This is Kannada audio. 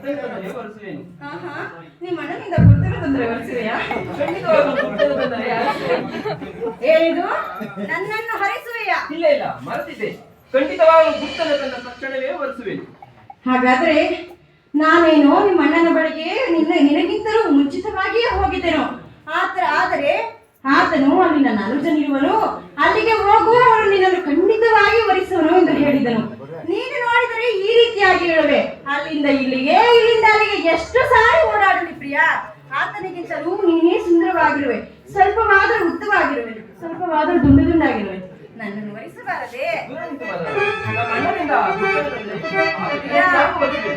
ಗುರ್ತನೆ ಒರೆಸುವೆನು. ನಿಮ್ಮ ಅಣ್ಣನಿಂದ ಗುರ್ತನ ತೊಂದರೆ ಒರೆಸುವೆಯಾ? ಖಂಡಿತವಾಗಲೂ ಗುರ್ತನ ತೊಂದರೆ ಏನಿದು? ನನ್ನನ್ನು ಹರಿಸುವೆಯಾ? ಇಲ್ಲ ಇಲ್ಲ, ಮರೆತಿದ್ದೆ. ಖಂಡಿತವಾಗಲೂ ಗುರ್ತನ ತಂದ ತಕ್ಷಣವೇ ಒರೆಸುವೆನು. ಹಾಗಾದ್ರೆ ನಾನೇನೋ ನಿಮ್ಮ ಅಣ್ಣನ ಬಳಿಗೆ ನಿನಗಿಂತಲೂ ಮುಂಚಿತವಾಗಿಯೇ ಹೋಗಿದ್ದೇನೋ. ಆದರೆ ಆತನು ಅಲ್ಲಿ ನನ್ನ ಅನುಜನಿರುವನು, ಅಲ್ಲಿಗೆ ಹೋಗು, ಅವನು ನಿನ್ನನ್ನು ಖಂಡಿತವಾಗಿ ವರಿಸುವನು ಎಂದು ಹೇಳಿದನು. ನೀನು ನೋಡಿದರೆ ಈ ರೀತಿಯಾಗಿ ಹೇಳುವೆ, ಅಲ್ಲಿಂದ ಇಲ್ಲಿಗೆ ಇಲ್ಲಿಂದ ಅಲ್ಲಿಗೆ ಎಷ್ಟು ಸಾರಿ ಓಡಾಡಲಿ ಪ್ರಿಯಾ. ಆತನಿಗಿಂತಲೂ ನೀನೇ ಸುಂದರವಾಗಿರುವೆ, ಸ್ವಲ್ಪವಾದರೂ ಉದ್ದವಾಗಿರುವೆ, ಸ್ವಲ್ಪವಾದರೂ ದುಂಡು ದುಂಡಾಗಿರುವೆ. ನನ್ನನ್ನು ವರಿಸಬಾರದೆ? ನಮ್ಮ ಅಣ್ಣನಿಂದ ಗುರ್ತನ ತಂದೆ